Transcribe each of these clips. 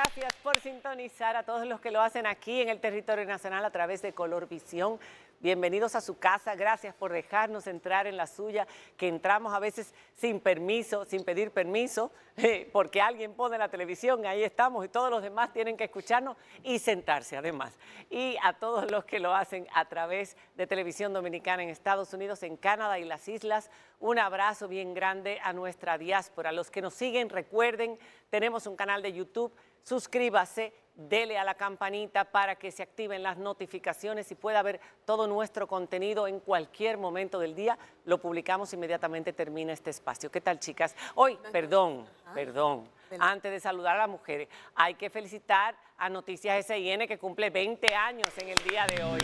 Gracias por sintonizar a todos los que lo hacen aquí en el territorio nacional a través de Color Visión. Bienvenidos a su casa, gracias por dejarnos entrar en la suya, que entramos a veces sin permiso, sin pedir permiso, porque alguien pone la televisión, ahí estamos y todos los demás tienen que escucharnos y sentarse además. Y a todos los que lo hacen a través de Televisión Dominicana en Estados Unidos, en Canadá y las islas, un abrazo bien grande a nuestra diáspora. Los que nos siguen, recuerden, tenemos un canal de YouTube, suscríbase, dele a la campanita para que se activen las notificaciones y pueda ver todo nuestro contenido en cualquier momento del día. Lo publicamos inmediatamente termina este espacio. ¿Qué tal, chicas? Hoy, perdón, antes de saludar a las mujeres, hay que felicitar a Noticias SIN que cumple 20 años en el día de hoy.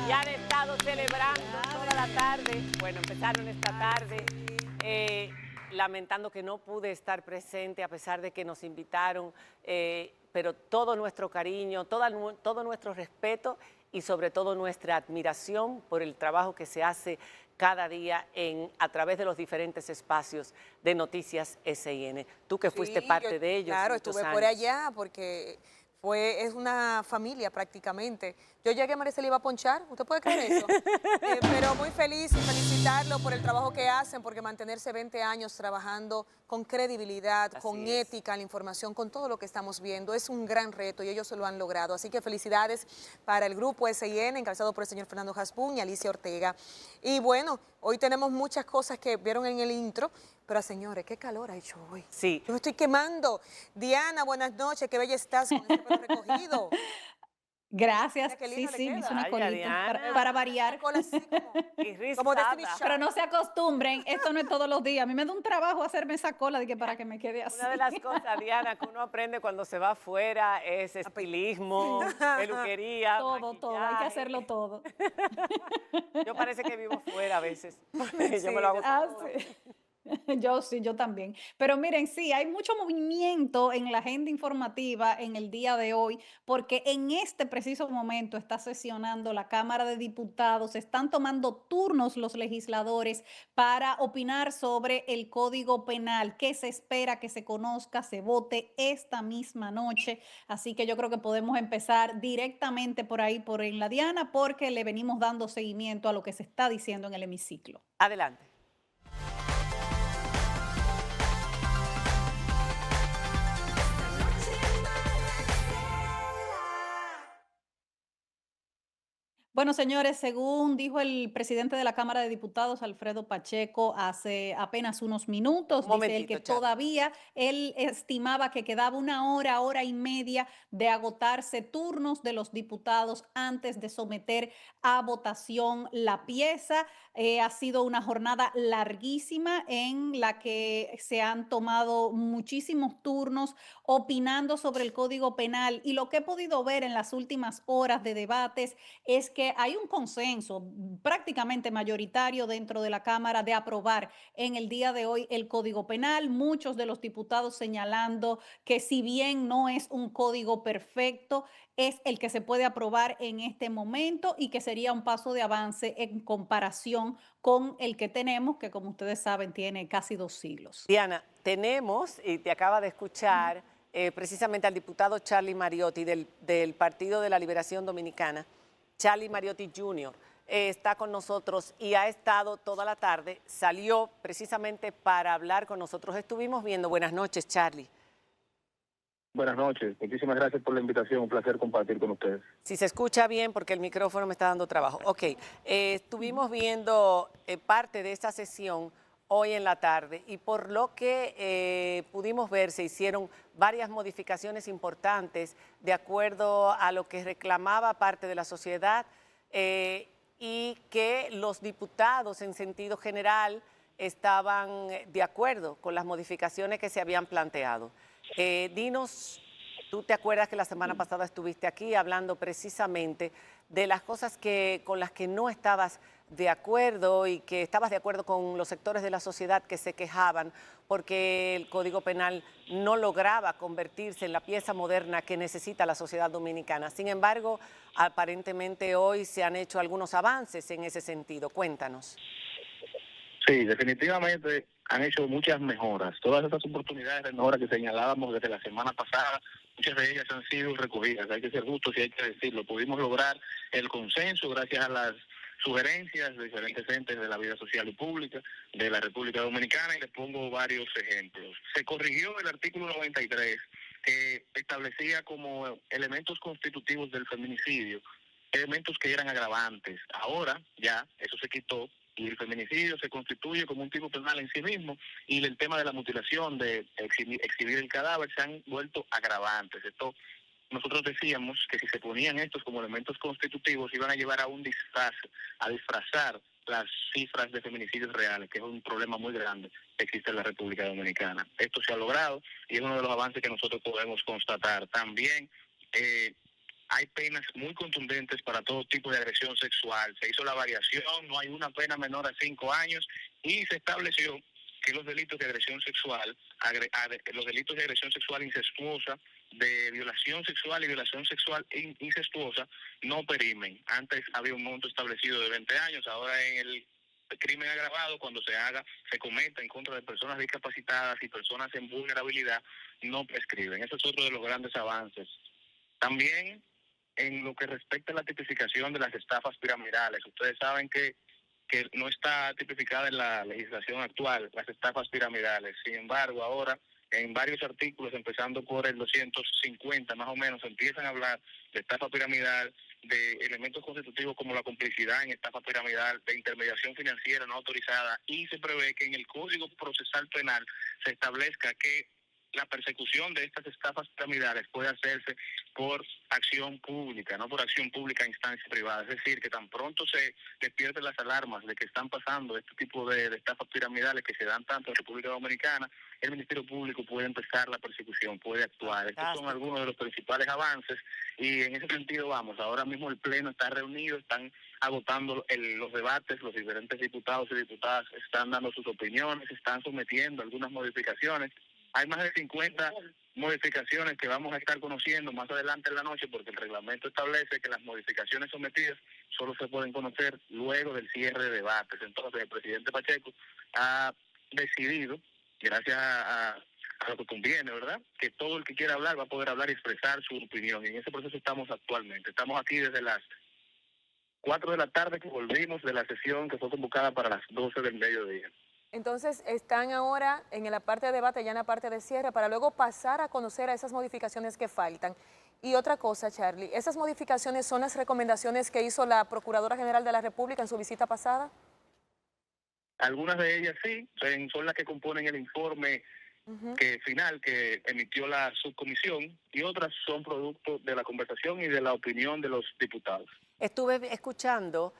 Y han estado celebrando toda la tarde, bueno, empezaron esta tarde, lamentando que no pude estar presente a pesar de que nos invitaron, pero todo nuestro cariño, todo nuestro respeto y sobre todo nuestra admiración por el trabajo que se hace cada día a través de los diferentes espacios de Noticias SIN. Tú que fuiste parte de ellos. Claro, estuve por allá porque es una familia prácticamente. Yo llegué, Maricel, iba a ponchar, ¿usted puede creer eso? Pero muy feliz y felicitarlo por el trabajo que hacen, porque mantenerse 20 años trabajando con credibilidad, con ética, la información, con todo lo que estamos viendo, es un gran reto y ellos se lo han logrado. Así que felicidades para el grupo SIN, encabezado por el señor Fernando Jaspún y Alicia Ortega. Y bueno, hoy tenemos muchas cosas que vieron en el intro, pero señores, qué calor ha hecho hoy. Sí. Yo me estoy quemando. Diana, buenas noches, qué bella estás con este pelo recogido. Gracias, sí, me hice una Ay, colita Diana. para variar. Una cola así Y como rizada. Destiny Child. Pero no se acostumbren, esto no es todos los días. A mí me da un trabajo hacerme esa cola de que para que me quede así. Una de las cosas, Diana, que uno aprende cuando se va afuera es estilismo, peluquería, Todo, hay que hacerlo todo. Yo parece que vivo fuera a veces. Yo me lo hago todo. Sí. Yo también. Pero miren, sí, hay mucho movimiento en la agenda informativa en el día de hoy, porque en este preciso momento está sesionando la Cámara de Diputados, están tomando turnos los legisladores para opinar sobre el Código Penal, que se espera que se conozca, se vote esta misma noche. Así que yo creo que podemos empezar directamente por ahí, por en la Diana, porque le venimos dando seguimiento a lo que se está diciendo en el hemiciclo. Adelante. Bueno, señores, según dijo el presidente de la Cámara de Diputados, Alfredo Pacheco, hace apenas unos minutos, dice él que todavía él estimaba que quedaba una hora y media de agotarse turnos de los diputados antes de someter a votación la pieza. Ha sido una jornada larguísima en la que se han tomado muchísimos turnos opinando sobre el Código Penal, y lo que he podido ver en las últimas horas de debates es que hay un consenso prácticamente mayoritario dentro de la Cámara de aprobar en el día de hoy el Código Penal. Muchos de los diputados señalando que si bien no es un código perfecto, es el que se puede aprobar en este momento y que sería un paso de avance en comparación con el que tenemos, que como ustedes saben tiene casi 2 siglos. Diana, tenemos, y te acaba de escuchar precisamente al diputado Charlie Mariotti del Partido de la Liberación Dominicana. Charlie Mariotti Jr. Está con nosotros y ha estado toda la tarde, salió precisamente para hablar con nosotros. Estuvimos viendo. Buenas noches, Charlie. Buenas noches, muchísimas gracias por la invitación, un placer compartir con ustedes. Si se escucha bien, porque el micrófono me está dando trabajo. Ok, estuvimos viendo parte de esta sesión hoy en la tarde y por lo que pudimos ver se hicieron varias modificaciones importantes de acuerdo a lo que reclamaba parte de la sociedad y que los diputados en sentido general estaban de acuerdo con las modificaciones que se habían planteado. Dinos, tú te acuerdas que la semana pasada estuviste aquí hablando precisamente de las cosas con las que no estabas de acuerdo y que estabas de acuerdo con los sectores de la sociedad que se quejaban porque el Código Penal no lograba convertirse en la pieza moderna que necesita la sociedad dominicana. Sin embargo, aparentemente hoy se han hecho algunos avances en ese sentido. Cuéntanos. Sí, definitivamente han hecho muchas mejoras. Todas estas oportunidades de mejora que señalábamos desde la semana pasada, muchas de ellas han sido recogidas. Hay que ser justos y hay que decirlo. Pudimos lograr el consenso gracias a las sugerencias de diferentes entes de la vida social y pública de la República Dominicana, y les pongo varios ejemplos. Se corrigió el artículo 93, que establecía como elementos constitutivos del feminicidio elementos que eran agravantes. Ahora ya eso se quitó y el feminicidio se constituye como un tipo penal en sí mismo, y el tema de la mutilación, de exhibir el cadáver, se han vuelto agravantes. Esto, nosotros decíamos que si se ponían estos como elementos constitutivos iban a llevar a un disfraz, a disfrazar las cifras de feminicidios reales, que es un problema muy grande que existe en la República Dominicana. Esto se ha logrado y es uno de los avances que nosotros podemos constatar. También hay penas muy contundentes para todo tipo de agresión sexual. Se hizo la variación, no hay una pena menor a 5 años, y se estableció que los delitos de agresión sexual, los delitos de agresión sexual incestuosa, de violación sexual y violación sexual incestuosa, no perimen. Antes había un monto establecido de 20 años, ahora en el crimen agravado, cuando se cometa en contra de personas discapacitadas y personas en vulnerabilidad, no prescriben. Eso es otro de los grandes avances. También en lo que respecta a la tipificación de las estafas piramidales, ustedes saben que no está tipificada en la legislación actual las estafas piramidales. Sin embargo, ahora en varios artículos, empezando por el 250 más o menos, empiezan a hablar de estafa piramidal, de elementos constitutivos como la complicidad en estafa piramidal, de intermediación financiera no autorizada, y se prevé que en el Código Procesal Penal se establezca que la persecución de estas estafas piramidales puede hacerse por acción pública, no por acción pública a instancia privada. Es decir, que tan pronto se despierten las alarmas de que están pasando este tipo de estafas piramidales que se dan tanto en República Dominicana, el Ministerio Público puede empezar la persecución, puede actuar. Estos son algunos de los principales avances, y en ese sentido vamos. Ahora mismo el Pleno está reunido, están agotando los debates, los diferentes diputados y diputadas están dando sus opiniones, están sometiendo algunas modificaciones. Hay más de 50 modificaciones que vamos a estar conociendo más adelante en la noche, porque el reglamento establece que las modificaciones sometidas solo se pueden conocer luego del cierre de debates. Entonces el presidente Pacheco ha decidido, gracias a lo que conviene, ¿verdad?, que todo el que quiera hablar va a poder hablar y expresar su opinión. Y en ese proceso estamos actualmente. Estamos aquí desde las 4 de la tarde, que volvimos de la sesión que fue convocada para las 12 del mediodía. Entonces, están ahora en la parte de debate, ya en la parte de cierre, para luego pasar a conocer a esas modificaciones que faltan. Y otra cosa, Charlie, ¿esas modificaciones son las recomendaciones que hizo la Procuradora General de la República en su visita pasada? Algunas de ellas sí, son las que componen el informe final que emitió la subcomisión, y otras son producto de la conversación y de la opinión de los diputados. Estuve escuchando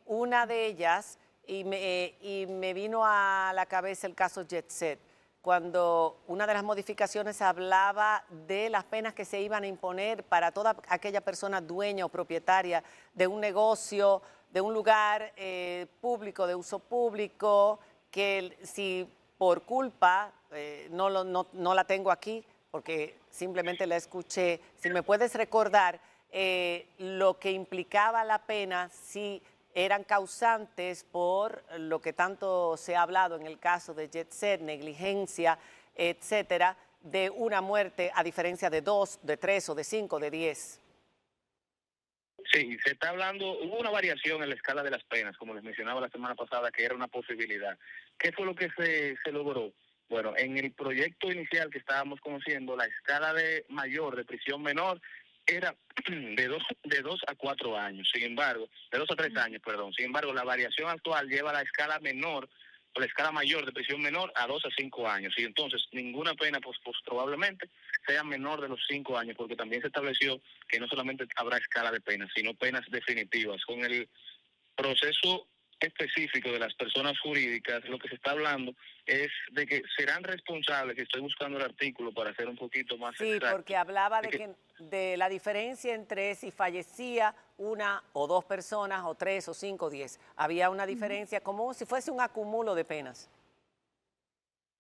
una de ellas y me vino a la cabeza el caso Jet Set, cuando una de las modificaciones hablaba de las penas que se iban a imponer para toda aquella persona dueña o propietaria de un negocio, de un lugar público, de uso público, que si por culpa, no la tengo aquí porque simplemente la escuché, si me puedes recordar lo que implicaba la pena si eran causantes por lo que tanto se ha hablado en el caso de Jet Set, negligencia, etcétera, de una muerte, a diferencia de 2, de 3 o de 5, de 10. Sí, se está hablando, hubo una variación en la escala de las penas, como les mencionaba la semana pasada, que era una posibilidad. ¿Qué fue lo que se logró? Bueno, en el proyecto inicial que estábamos conociendo, la escala de prisión menor, era de 2 a 4 años. Sin embargo, de 2 a 3 años, perdón. Sin embargo, la variación actual lleva la escala menor, o la escala mayor de prisión menor, a 2 a 5 años. Y entonces ninguna pena pues probablemente sea menor de los 5 años, porque también se estableció que no solamente habrá escala de penas, sino penas definitivas. Con el proceso específico de las personas jurídicas, lo que se está hablando es de que serán responsables, y estoy buscando el artículo para hacer un poquito más exacto. Sí, porque hablaba de la diferencia entre si fallecía 1 o 2 personas, o 3 o 5 o 10. Había una diferencia como si fuese un acumulo de penas.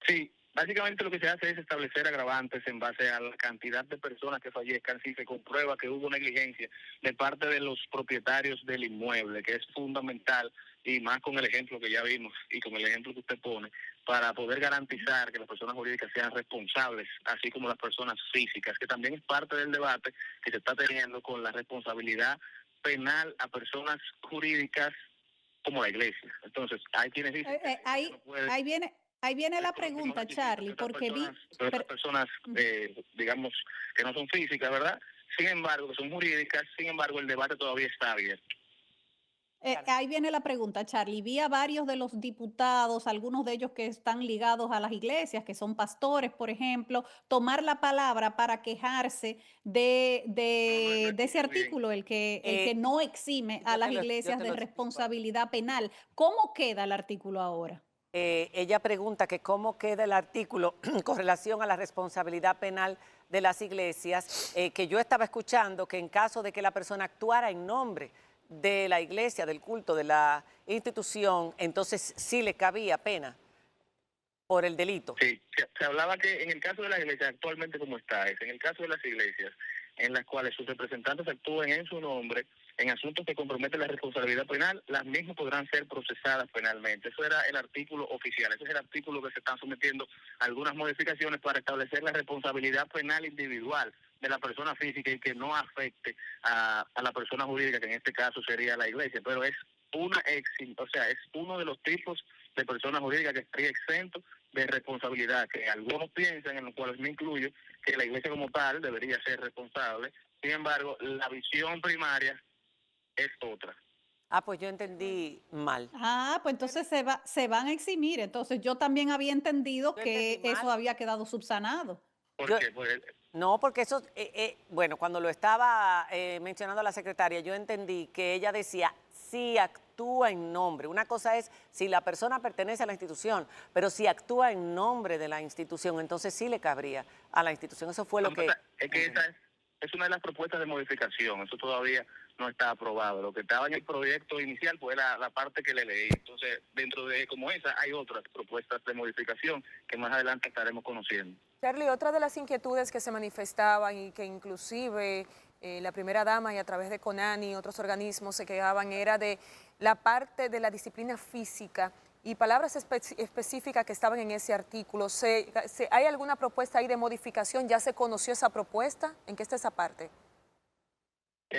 Sí, Básicamente lo que se hace es establecer agravantes en base a la cantidad de personas que fallezcan si se comprueba que hubo negligencia de parte de los propietarios del inmueble, que es fundamental, y más con el ejemplo que ya vimos y con el ejemplo que usted pone, para poder garantizar que las personas jurídicas sean responsables, así como las personas físicas, que también es parte del debate que se está teniendo con la responsabilidad penal a personas jurídicas como la iglesia. Entonces, hay quienes dicen que no puede... Ahí viene la pregunta, Charlie, porque estas personas, digamos, que no son físicas, ¿verdad? Sin embargo, que son jurídicas, sin embargo, el debate todavía está abierto. Ahí viene la pregunta, Charlie. Vi a varios de los diputados, algunos de ellos que están ligados a las iglesias, que son pastores, por ejemplo, tomar la palabra para quejarse de ese artículo, el que no exime a las iglesias de responsabilidad penal. ¿Cómo queda el artículo ahora? Ella pregunta que cómo queda el artículo con relación a la responsabilidad penal de las iglesias, que yo estaba escuchando que en caso de que la persona actuara en nombre de la iglesia, del culto, de la institución, entonces sí le cabía pena por el delito. Sí, se hablaba que en el caso de las iglesias, actualmente como está, es en el caso de las iglesias en las cuales sus representantes actúen en su nombre en asuntos que comprometen la responsabilidad penal, las mismas podrán ser procesadas penalmente. Eso era el artículo oficial, ese es el artículo que se están sometiendo a algunas modificaciones para establecer la responsabilidad penal individual de la persona física y que no afecte a la persona jurídica, que en este caso sería la iglesia, pero es es uno de los tipos de personas jurídicas que estaría exento de responsabilidad, que algunos piensan, en los cuales me incluyo, que la iglesia como tal debería ser responsable. Sin embargo, la visión primaria es otra. Ah, pues yo entendí mal. Ah, pues entonces se van a eximir. Entonces yo también había entendido que eso había quedado subsanado. ¿Por qué? Pues, no, porque eso, bueno, cuando lo estaba mencionando la secretaria, yo entendí que ella decía, si actúa en nombre. Una cosa es si la persona pertenece a la institución, pero si actúa en nombre de la institución, entonces sí le cabría a la institución. Eso fue lo que... Es que esa es una de las propuestas de modificación, eso todavía no está aprobado. Lo que estaba en el proyecto inicial fue la parte que le leí. Entonces, dentro de como esa, hay otras propuestas de modificación que más adelante estaremos conociendo. Charlie, otra de las inquietudes que se manifestaban y que inclusive la primera dama y a través de CONANI y otros organismos se quejaban era de la parte de la disciplina física y palabras específicas que estaban en ese artículo. ¿Hay alguna propuesta ahí de modificación? ¿Ya se conoció esa propuesta? ¿En qué está esa parte?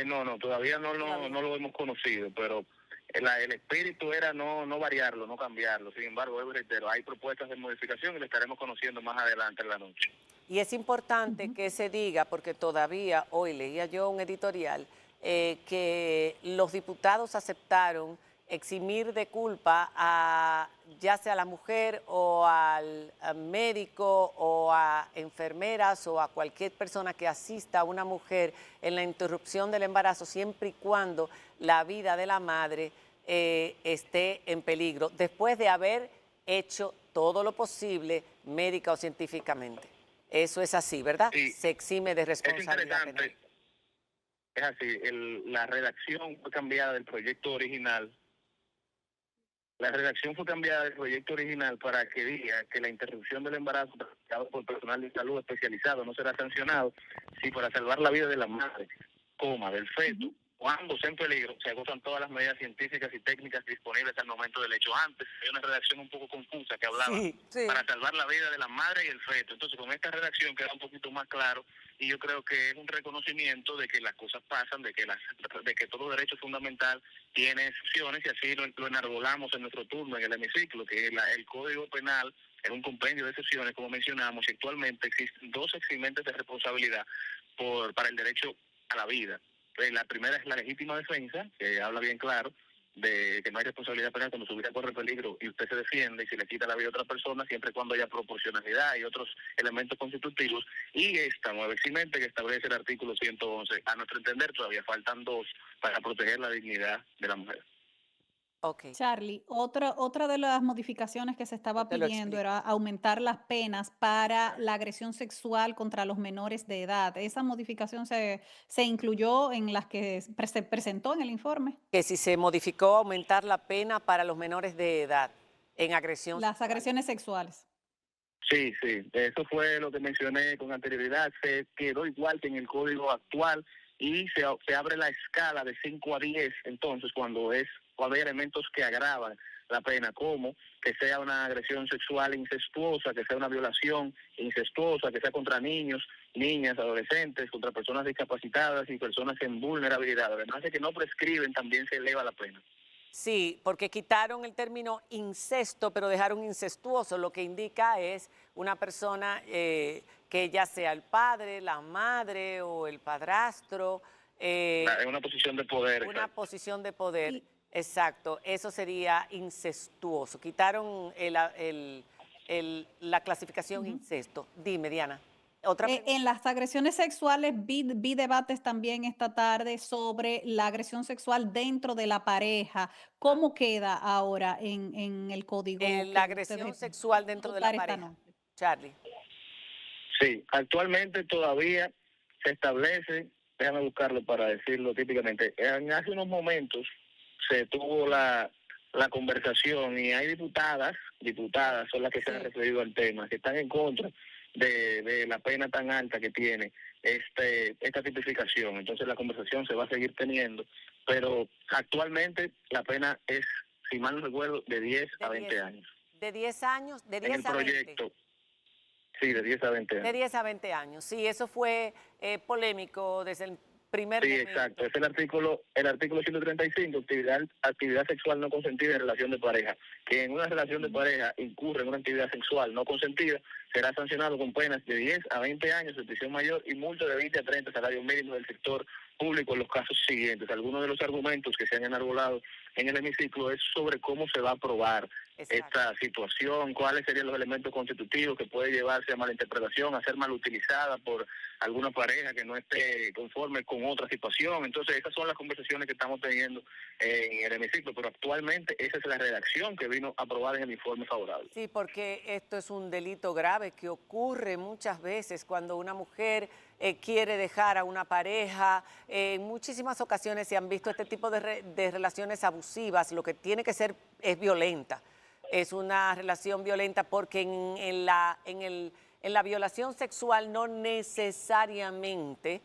No, todavía no lo hemos conocido, pero el espíritu era no variarlo, no cambiarlo. Sin embargo, reitero, hay propuestas de modificación y lo estaremos conociendo más adelante en la noche. Y es importante que se diga, porque todavía hoy leía yo un editorial, que los diputados aceptaron eximir de culpa a ya sea a la mujer o al médico o a enfermeras o a cualquier persona que asista a una mujer en la interrupción del embarazo, siempre y cuando la vida de la madre esté en peligro, después de haber hecho todo lo posible médica o científicamente. Eso es así, ¿verdad? Sí, se exime de responsabilidad es interesante. Penal. Es así, la redacción fue cambiada del proyecto original. La redacción fue cambiada del proyecto original para que diga que la interrupción del embarazo practicado por personal de salud especializado no será sancionado si para salvar la vida de la madre, del feto, o ambos en peligro, se agotan todas las medidas científicas y técnicas disponibles al momento del hecho. Antes hay una redacción un poco confusa que hablaba para salvar la vida de la madre y el feto. Entonces con esta redacción queda un poquito más claro y yo creo que es un reconocimiento de que las cosas pasan, de que todo derecho fundamental tiene excepciones y así lo enarbolamos en nuestro turno en el hemiciclo, que el Código Penal es un compendio de excepciones, como mencionamos, y actualmente existen dos eximentes de responsabilidad para el derecho a la vida. La primera es la legítima defensa, que habla bien claro de que no hay responsabilidad penal cuando su vida corre peligro y usted se defiende y se le quita la vida a otra persona, siempre y cuando haya proporcionalidad y otros elementos constitutivos. Y esta nueva eximente que establece el artículo 111, a nuestro entender todavía faltan dos para proteger la dignidad de la mujer. Okay. Charlie, otra de las modificaciones que se estaba pidiendo era aumentar las penas para la agresión sexual contra los menores de edad. ¿Esa modificación se incluyó en las que se presentó en el informe? Que si se modificó aumentar la pena para los menores de edad en agresión Las sexual. agresiones sexuales. Sí, sí, eso fue lo que mencioné con anterioridad, se quedó igual que en el código actual y se abre la escala de 5 a 10, entonces cuando va a haber elementos que agravan la pena, como que sea una agresión sexual incestuosa, que sea una violación incestuosa, que sea contra niños, niñas, adolescentes, contra personas discapacitadas y personas en vulnerabilidad. Además de que no prescriben, también se eleva la pena. Sí, porque quitaron el término incesto, pero dejaron incestuoso, lo que indica es una persona que ya sea el padre, la madre o el padrastro. En una posición de poder. Una Exacto. posición de poder, Y, exacto, eso sería incestuoso. Quitaron la clasificación ujú. incesto. Dime, Diana. Otra pregunta. En las agresiones sexuales vi debates también esta tarde sobre la agresión sexual dentro de la pareja. ¿Cómo queda ahora en el código La que agresión ustedes sexual van a dentro de la votar esta pareja. noche? Charlie. Sí, actualmente todavía se establece, déjame buscarlo para decirlo típicamente, hace unos momentos se tuvo la conversación y hay diputadas son las que se han Sí. referido al tema, que están en contra de la pena tan alta que tiene esta tipificación. Entonces la conversación se va a seguir teniendo, pero actualmente la pena es, si mal no recuerdo, de 10 De a 20 10, años. de 10 años, de En el 10 a 20. proyecto, sí, de 10 a 20 De años. 10 a 20 años. Sí, eso fue polémico desde el primer Sí, momento. exacto. Es el artículo 135, actividad sexual no consentida en relación de pareja. Que en una relación de pareja incurre en una actividad sexual no consentida, será sancionado con penas de 10 a 20 años de prisión mayor y multa de 20 a 30 salarios mínimos del sector público en los casos siguientes. Algunos de los argumentos que se han enarbolado en el hemiciclo es sobre cómo se va a aprobar Exacto. esta situación, cuáles serían los elementos constitutivos que puede llevarse a malinterpretación, a ser mal utilizada por alguna pareja que no esté conforme con otra situación. Entonces, esas son las conversaciones que estamos teniendo en el hemiciclo, pero actualmente esa es la redacción que vino aprobada en el informe favorable. Sí, porque esto es un delito grave que ocurre muchas veces cuando una mujer quiere dejar a una pareja. En muchísimas ocasiones se han visto este tipo de relaciones abusivas. Lo que tiene que ser es violenta. Es una relación violenta porque en la violación sexual no necesariamente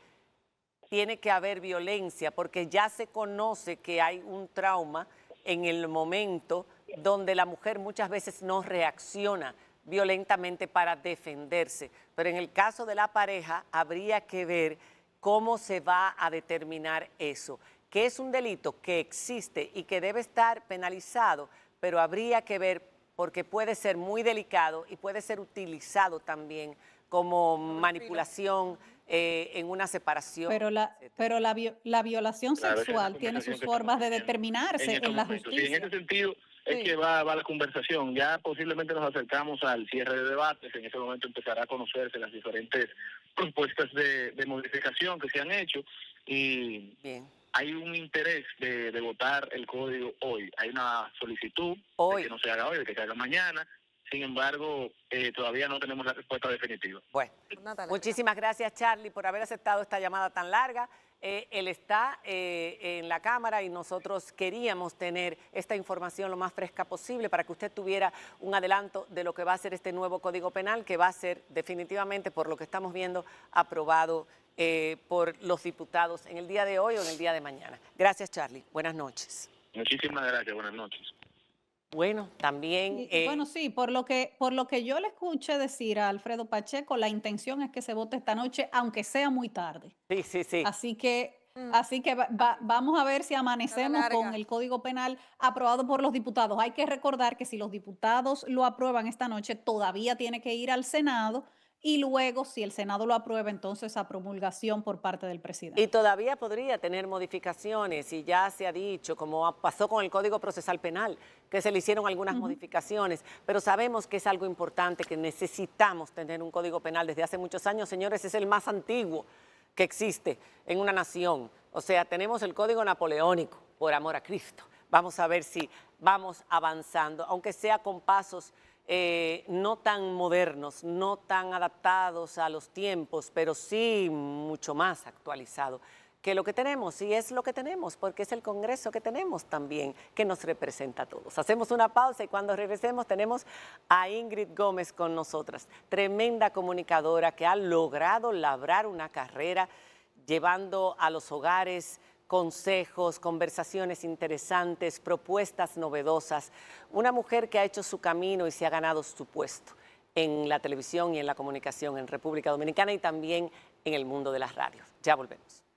tiene que haber violencia, porque ya se conoce que hay un trauma en el momento donde la mujer muchas veces no reacciona violentamente para defenderse. Pero en el caso de la pareja habría que ver cómo se va a determinar eso, que es un delito que existe y que debe estar penalizado, pero habría que ver porque puede ser muy delicado y puede ser utilizado también como manipulación en una separación, etcétera. La violación Claro, esa es la sexual tiene conversación sus que estamos formas de teniendo en determinarse estos en la momentos. Sí, en ese justicia. sentido es Sí. que va la conversación. Ya posiblemente nos acercamos al cierre de debates. En ese momento empezará a conocerse las diferentes propuestas de modificación que se han hecho y Bien. hay un interés de votar el código hoy. Hay una solicitud Hoy. de que no se haga hoy, de que se haga mañana. Sin embargo, todavía no tenemos la respuesta definitiva. Bueno, muchísimas gracias, Charlie, por haber aceptado esta llamada tan larga. Él está en la Cámara y nosotros queríamos tener esta información lo más fresca posible para que usted tuviera un adelanto de lo que va a ser este nuevo Código Penal, que va a ser definitivamente, por lo que estamos viendo, aprobado por los diputados en el día de hoy o en el día de mañana. Gracias, Charlie. Buenas noches. Muchísimas gracias. Buenas noches. Bueno, también... Bueno, sí, por lo que yo le escuché decir a Alfredo Pacheco, la intención es que se vote esta noche, aunque sea muy tarde. sí, sí, sí. Así que vamos a ver si amanecemos con larga. el Código Penal aprobado por los diputados. Hay que recordar que si los diputados lo aprueban esta noche, todavía tiene que ir al Senado y luego, si el Senado lo aprueba, entonces a promulgación por parte del presidente. Y todavía podría tener modificaciones y ya se ha dicho, como pasó con el Código Procesal Penal, que se le hicieron algunas modificaciones, pero sabemos que es algo importante, que necesitamos tener un Código Penal desde hace muchos años. Señores, es el más antiguo que existe en una nación. O sea, tenemos el Código Napoleónico, por amor a Cristo. Vamos a ver si vamos avanzando, aunque sea con pasos no tan modernos, no tan adaptados a los tiempos, pero sí mucho más actualizados que lo que tenemos, y es lo que tenemos, porque es el Congreso que tenemos también, que nos representa a todos. Hacemos una pausa y cuando regresemos tenemos a Ingrid Gómez con nosotras, tremenda comunicadora que ha logrado labrar una carrera llevando a los hogares consejos, conversaciones interesantes, propuestas novedosas. Una mujer que ha hecho su camino y se ha ganado su puesto en la televisión y en la comunicación en República Dominicana y también en el mundo de las radios. Ya volvemos.